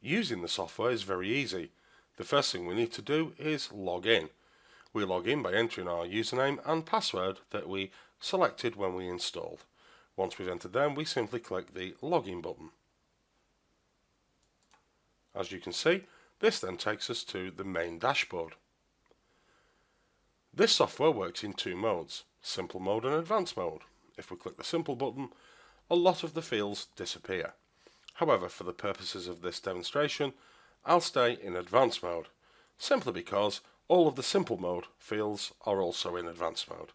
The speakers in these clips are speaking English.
Using the software is very easy. The first thing we need to do is log in. We log in by entering our username and password that we selected when we installed. Once we've entered them, we simply click the login button. As you can see, this then takes us to the main dashboard. This software works in two modes, simple mode and advanced mode. If we click the simple button, a lot of the fields disappear. However, for the purposes of this demonstration, I'll stay in advanced mode, simply because all of the simple mode fields are also in advanced mode.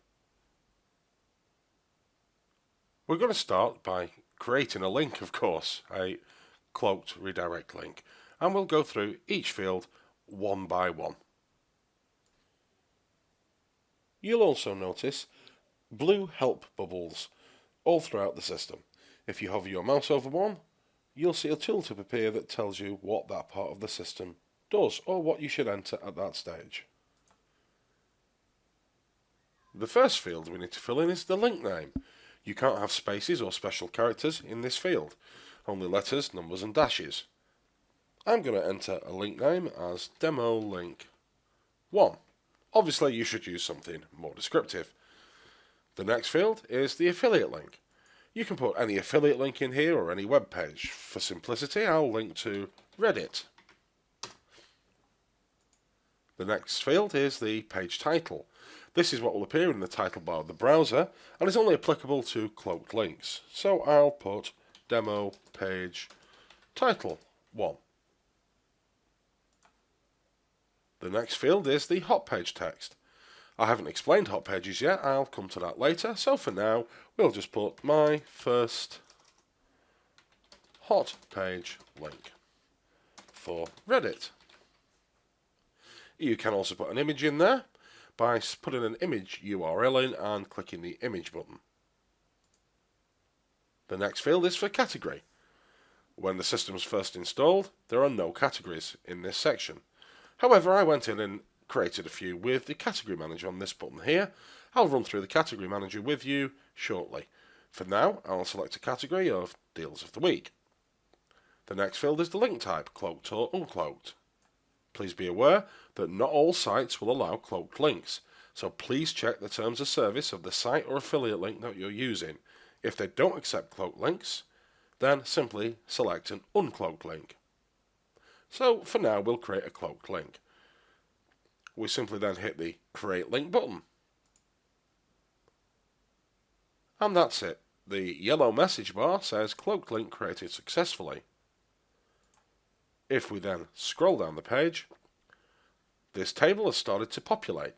We're going to start by creating a link, of course, a cloaked redirect link, and we'll go through each field one by one. You'll also notice blue help bubbles all throughout the system. If you hover your mouse over one, you'll see a tooltip appear that tells you what that part of the system does, or what you should enter at that stage. The first field we need to fill in is the link name. You can't have spaces or special characters in this field, only letters, numbers and dashes. I'm going to enter a link name as Demo Link 1. Obviously you should use something more descriptive. The next field is the affiliate link. You can put any affiliate link in here or any web page. For simplicity, I'll link to Reddit. The next field is the page title. This is what will appear in the title bar of the browser and is only applicable to cloaked links. So I'll put Demo Page Title 1. The next field is the hot page text. I haven't explained hot pages yet, I'll come to that later, so for now we'll just put my first hot page link for Reddit. You can also put an image in there by putting an image URL in and clicking the image button. The next field is for category. When the system is first installed, there are no categories in this section. However, I went in and created a few with the category manager on this button here. I'll run through the category manager with you shortly. For now, I'll select a category of Deals of the Week. The next field is the link type, cloaked or uncloaked. Please be aware that not all sites will allow cloaked links, so please check the terms of service of the site or affiliate link that you're using. If they don't accept cloaked links, then simply select an uncloaked link. So for now we'll create a cloaked link. We simply then hit the Create Link button. And that's it. The yellow message bar says Cloaked Link created successfully. If we then scroll down the page, this table has started to populate.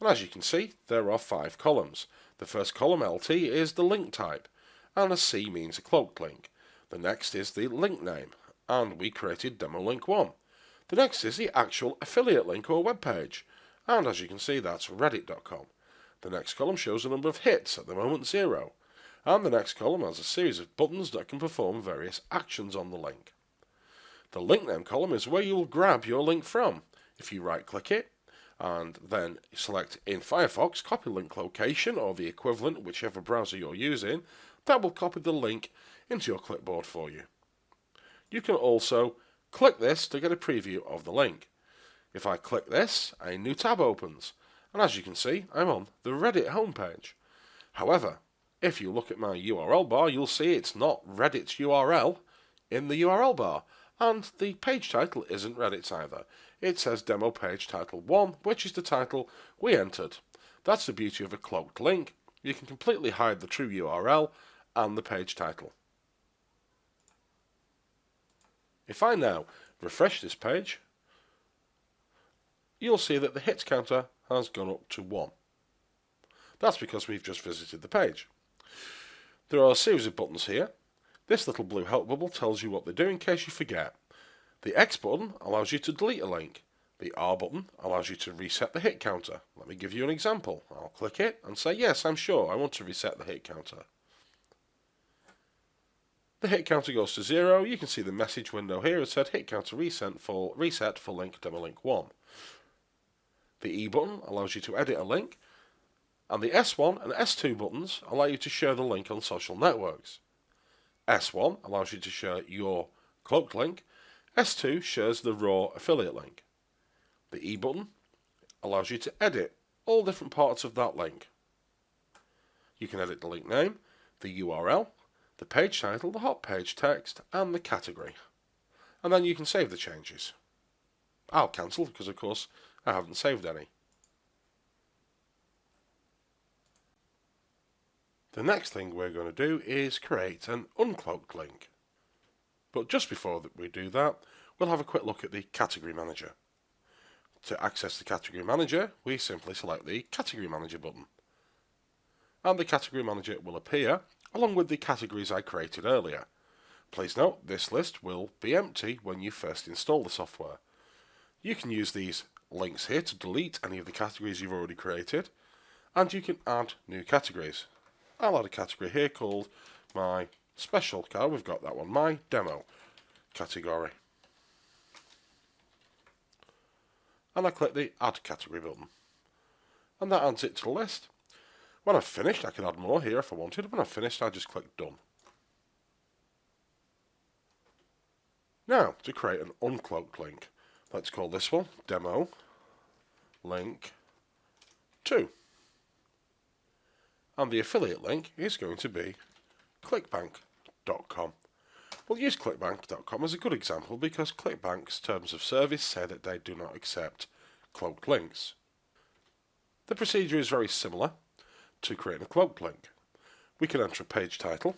And as you can see, there are 5 columns. The first column, LT, is the link type, and a C means a cloaked link. The next is the link name, and we created Demo Link 1. The next is the actual affiliate link or web page, and as you can see, that's reddit.com. The next column shows the number of hits, at the moment 0, and the next column has a series of buttons that can perform various actions on the link. The link name column is where you'll grab your link from. If you right click it, and then select in Firefox, copy link location or the equivalent, whichever browser you're using, that will copy the link into your clipboard for you. You can also click this to get a preview of the link. If I click this, a new tab opens, and as you can see, I'm on the Reddit homepage. However, if you look at my URL bar, you'll see it's not Reddit's URL in the URL bar, and the page title isn't Reddit's either. It says Demo Page Title 1, which is the title we entered. That's the beauty of a cloaked link. You can completely hide the true URL and the page title. If I now refresh this page, you'll see that the hits counter has gone up to 1. That's because we've just visited the page. There are a series of buttons here. This little blue help bubble tells you what they do in case you forget. The X button allows you to delete a link. The R button allows you to reset the hit counter. Let me give you an example. I'll click it and say, yes, I'm sure I want to reset the hit counter. The hit counter goes to 0. You can see the message window here. It said hit counter reset for link Demo Link 1. The E button allows you to edit a link, and the S1 and S2 buttons allow you to share the link on social networks. S1 allows you to share your cloaked link, S2 shares the raw affiliate link. The E button allows you to edit all different parts of that link. You can edit the link name, the URL, the page title, the hot page text, and the category. And then you can save the changes. I'll cancel because, of course, I haven't saved any. The next thing we're going to do is create an uncloaked link. But just before we do that, we'll have a quick look at the Category Manager. To access the Category Manager, we simply select the Category Manager button. And the Category Manager will appear along with the categories I created earlier. Please note, this list will be empty when you first install the software. You can use these links here to delete any of the categories you've already created, and you can add new categories. I'll add a category here called my special car. We've got that one, my demo category. And I click the Add Category button. And that adds it to the list. When I've finished, I can add more here if I wanted. When I've finished, I just click Done. Now, to create an uncloaked link, let's call this one Demo Link 2. And the affiliate link is going to be clickbank.com. We'll use clickbank.com as a good example because ClickBank's terms of service say that they do not accept cloaked links. The procedure is very similar to creating a cloaked link. We can enter a page title,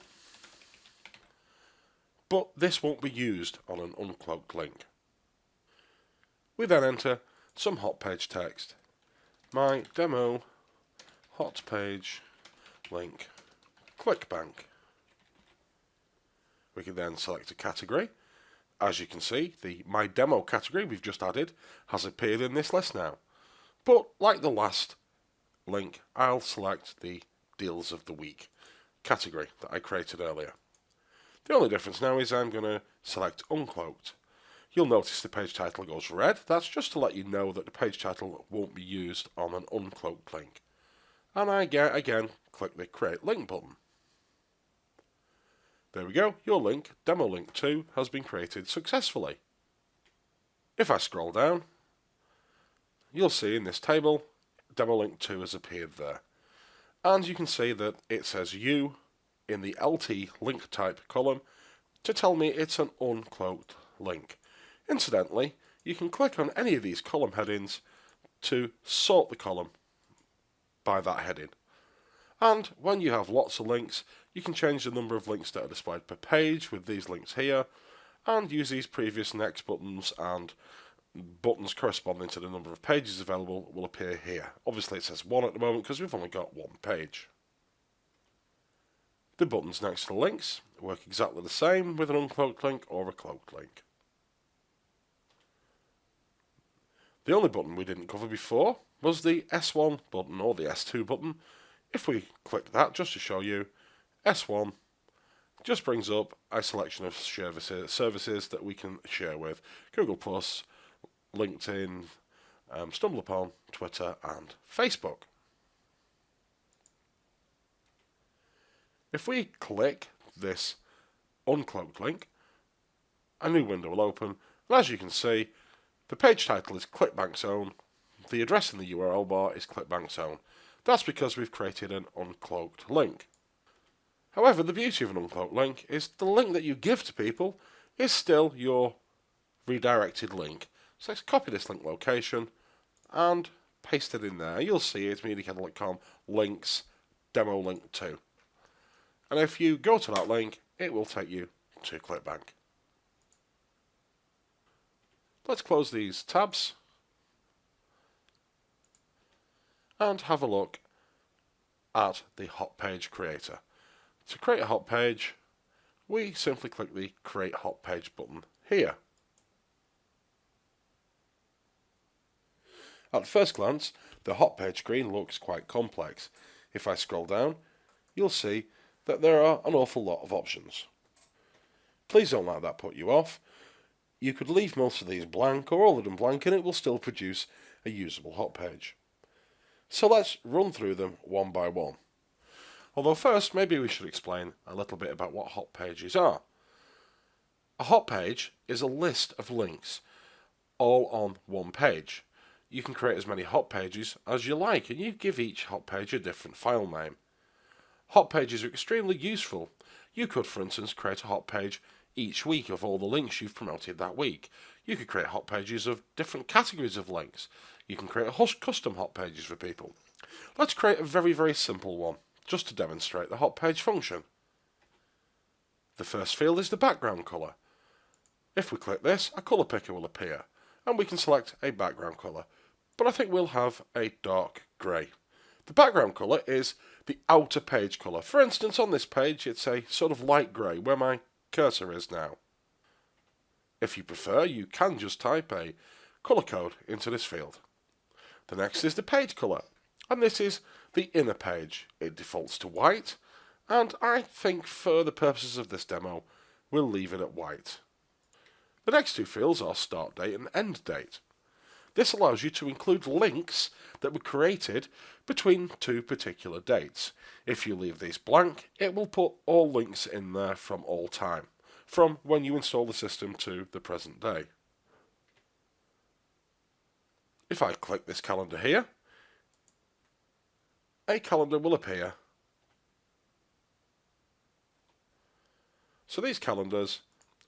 but this won't be used on an uncloaked link. We then enter some hot page text. My demo hot page link ClickBank. We can then select a category. As you can see, the My Demo category we've just added has appeared in this list now. But like the last link, I'll select the Deals of the Week category that I created earlier. The only difference now is I'm going to select Uncloaked. You'll notice the page title goes red. That's just to let you know that the page title won't be used on an uncloaked link. And I again click the Create Link button. There we go, your link, Demo Link 2, has been created successfully. If I scroll down, you'll see in this table, Demo Link 2 has appeared there. And you can see that it says U in the LT link type column to tell me it's an uncloaked link. Incidentally, you can click on any of these column headings to sort the column by that heading. And when you have lots of links, you can change the number of links that are displayed per page with these links here, and use these previous next buttons, and buttons corresponding to the number of pages available will appear here. Obviously it says 1 at the moment because we've only got 1 page. The buttons next to the links work exactly the same with an uncloaked link or a cloaked link. The only button we didn't cover before was the S1 button or the S2 button. If we click that, just to show you, S1 just brings up a selection of services that we can share with Google+, LinkedIn, StumbleUpon, Twitter and Facebook. If we click this uncloaked link, a new window will open, and as you can see, the page title is ClickBank's own, the address in the URL bar is ClickBank's own. That's because we've created an uncloaked link. However, the beauty of an uncloaked link is the link that you give to people is still your redirected link. So let's copy this link location and paste it in there. You'll see it's MediaCandle.com links demo link 2. And if you go to that link, it will take you to ClickBank. Let's close these tabs and have a look at the hot page creator. To create a hot page, we simply click the Create Hot Page button here. At first glance, the hot page screen looks quite complex. If I scroll down, you'll see that there are an awful lot of options. Please don't let that put you off. You could leave most of these blank or all of them blank and it will still produce a usable hot page. So let's run through them one by one. Although first, maybe we should explain a little bit about what hot pages are. A hot page is a list of links all on one page. You can create as many hot pages as you like, and you give each hot page a different file name. Hot pages are extremely useful. You could, for instance, create a hot page each week of all the links you've promoted that week. You could create hot pages of different categories of links. You can create custom hot pages for people. Let's create a very, very simple one, just to demonstrate the hot page function. The first field is the background colour. If we click this, a colour picker will appear, and we can select a background colour, but I think we'll have a dark grey. The background colour is the outer page colour. For instance, on this page it's a sort of light grey, where my cursor is now. If you prefer, you can just type a colour code into this field. The next is the page colour, and this is the inner page. It defaults to white, and I think for the purposes of this demo, we'll leave it at white. The next two fields are start date and end date. This allows you to include links that were created between two particular dates. If you leave these blank, it will put all links in there from all time, from when you install the system to the present day. If I click this calendar here, a calendar will appear. So these calendars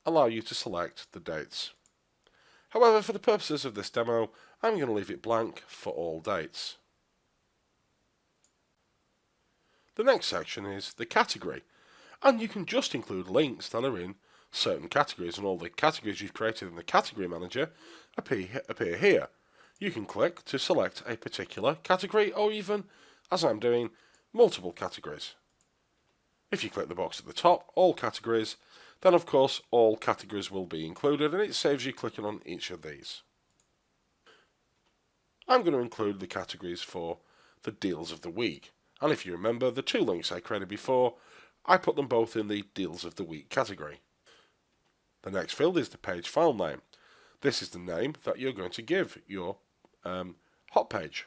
allow you to select the dates. However, for the purposes of this demo, I'm going to leave it blank for all dates. The next section is the category, and you can just include links that are in certain categories, and all the categories you've created in the category manager appear here. You can click to select a particular category, or even, as I'm doing, multiple categories. If you click the box at the top, all categories, then of course all categories will be included, and it saves you clicking on each of these. I'm going to include the categories for the deals of the week, and if you remember the two links I created before, I put them both in the deals of the week category. The next field is the page file name. This is the name that you're going to give your hot page.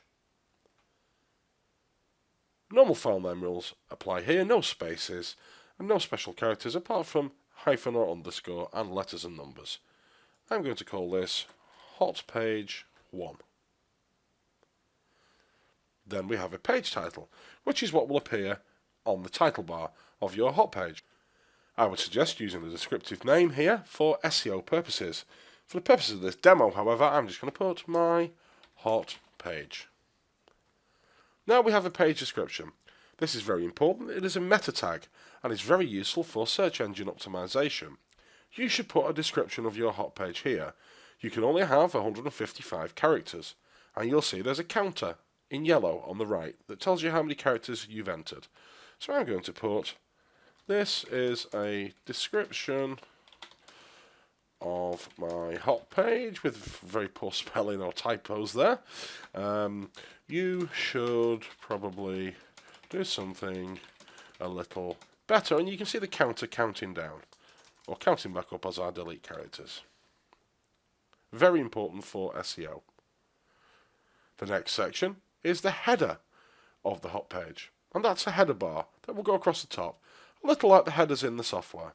Normal file name rules apply here, no spaces and no special characters apart from hyphen or underscore and letters and numbers. I'm going to call this hot page 1. Then we have a page title, which is what will appear on the title bar of your hot page. I would suggest using the descriptive name here for SEO purposes. For the purposes of this demo, however, I'm just going to put my hot page. Now we have a page description. This is very important. It is a meta tag and is very useful for search engine optimization. You should put a description of your hot page here. You can only have 155 characters, and you'll see there's a counter in yellow on the right that tells you how many characters you've entered. So I'm going to put, this is a description of my hot page with very poor spelling or typos there. You should probably do something a little better, and you can see the counter counting down or counting back up as I delete characters. Very important for SEO. The next section is the header of the hot page, and that's a header bar that will go across the top, a little like the headers in the software.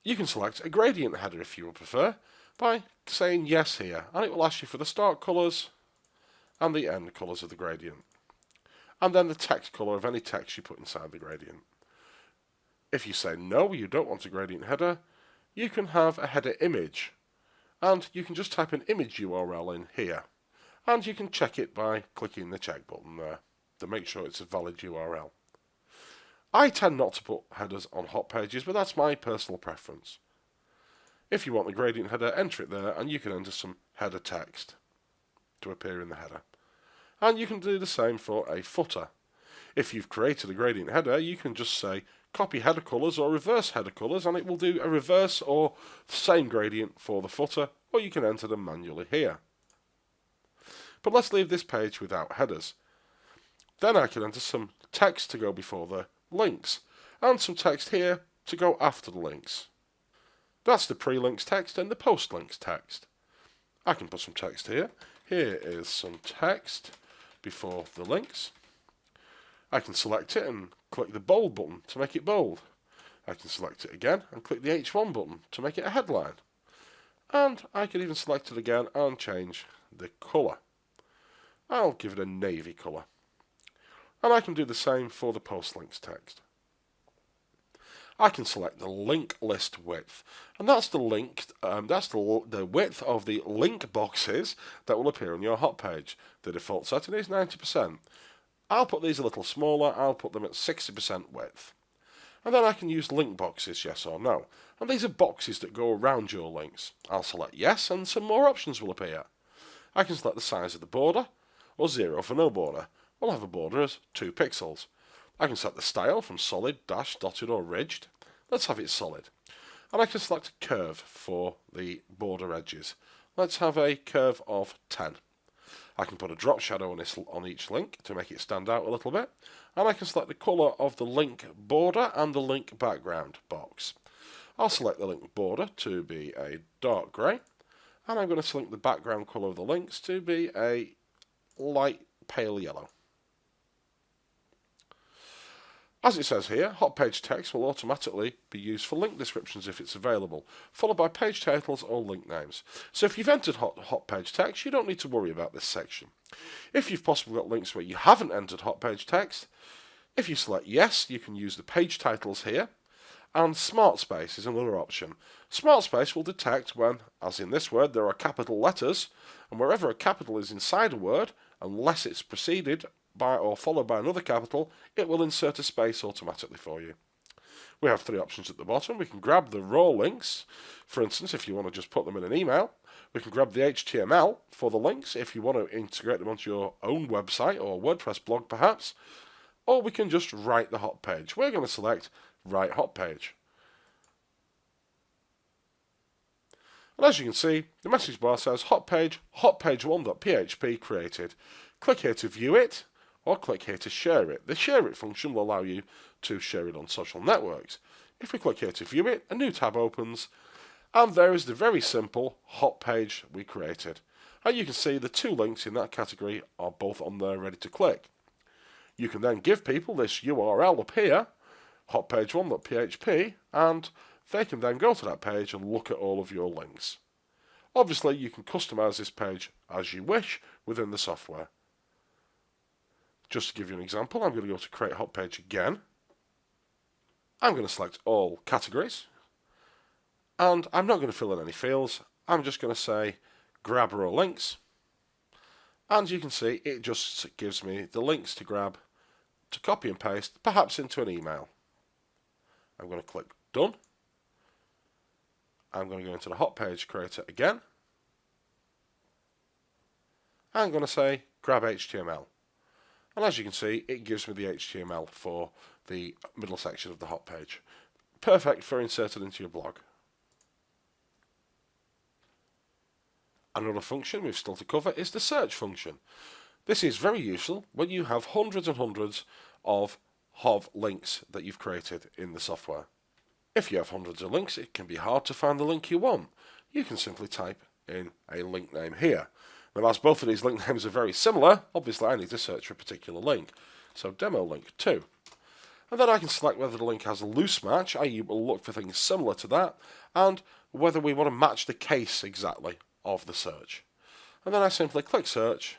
You can select a gradient header if you would prefer by saying yes here, and it will ask you for the start colours and the end colours of the gradient, and then the text colour of any text you put inside the gradient. If you say no, you don't want a gradient header, you can have a header image, and you can just type an image URL in here, and you can check it by clicking the check button there to make sure it's a valid URL. I tend not to put headers on hot pages, but that's my personal preference. If you want the gradient header, enter it there, and you can enter some header text to appear in the header. And you can do the same for a footer. If you've created a gradient header, you can just say copy header colours or reverse header colours, and it will do a reverse or the same gradient for the footer, or you can enter them manually here. But let's leave this page without headers. Then I can enter some text to go before the links, and some text here to go after the links. That's the pre-links text and the post-links text. I can put some text here. Here is some text before the links. I can select it and click the bold button to make it bold. I can select it again and click the H1 button to make it a headline. And I can even select it again and change the colour. I'll give it a navy colour. And I can do the same for the post links text. I can select the link list width, and that's the the width of the link boxes that will appear on your hot page. The default setting is 90%. I'll put these a little smaller. I'll put them at 60% width. And then I can use link boxes, yes or no. And these are boxes that go around your links. I'll select yes, and some more options will appear. I can select the size of the border, or 0 for no border. We'll have a border as 2 pixels. I can set the style from solid, dashed, dotted or ridged. Let's have it solid. And I can select a curve for the border edges. Let's have a curve of 10. I can put a drop shadow on each link to make it stand out a little bit. And I can select the colour of the link border and the link background box. I'll select the link border to be a dark grey. And I'm going to select the background colour of the links to be a light pale yellow. As it says here, hot page text will automatically be used for link descriptions if it's available, followed by page titles or link names. So if you've entered hot page text, you don't need to worry about this section. If you've possibly got links where you haven't entered hot page text, if you select yes, you can use the page titles here, and Smart Space is another option. Smart Space will detect when, as in this word, there are capital letters, and wherever a capital is inside a word, unless it's preceded by or followed by another capital, it will insert a space automatically for you. We have 3 options at the bottom. We can grab the raw links, for instance, if you want to just put them in an email. We can grab the HTML for the links if you want to integrate them onto your own website or WordPress blog perhaps, or we can just write the hot page. We're going to select Write Hot Page. And as you can see, the message bar says hotpage1.php created. Click here to view it, or click here to share it. The share it function will allow you to share it on social networks. If we click here to view it, a new tab opens, and there is the very simple hot page we created. And you can see the 2 links in that category are both on there ready to click. You can then give people this URL up here, hotpage1.php, and they can then go to that page and look at all of your links. Obviously, you can customize this page as you wish within the software. Just to give you an example, I'm going to go to Create Hot Page again. I'm going to select all categories. And I'm not going to fill in any fields. I'm just going to say grab raw links. And you can see it just gives me the links to grab, to copy and paste, perhaps into an email. I'm going to click Done. I'm going to go into the Hot Page Creator again. I'm going to say grab HTML. And as you can see, it gives me the HTML for the middle section of the hot page. Perfect for inserting into your blog. Another function we've still to cover is the search function. This is very useful when you have hundreds and hundreds of links that you've created in the software. If you have hundreds of links, it can be hard to find the link you want. You can simply type in a link name here. Now, as both of these link names are very similar, obviously I need to search for a particular link. So demo link 2. And then I can select whether the link has a loose match, i.e. we'll look for things similar to that, and whether we want to match the case exactly of the search. And then I simply click search.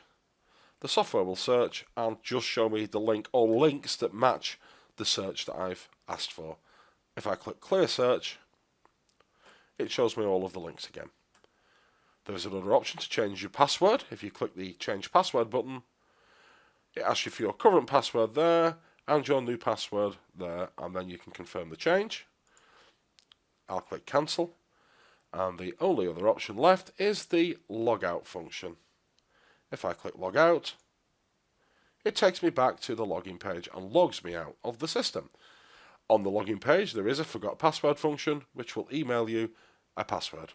The software will search and just show me the link or links that match the search that I've asked for. If I click clear search, it shows me all of the links again. There's another option to change your password. If you click the change password button, it asks you for your current password there and your new password there, and then you can confirm the change. I'll click cancel, and the only other option left is the logout function. If I click log out, it takes me back to the login page and logs me out of the system. On the login page there is a forgot password function which will email you a password.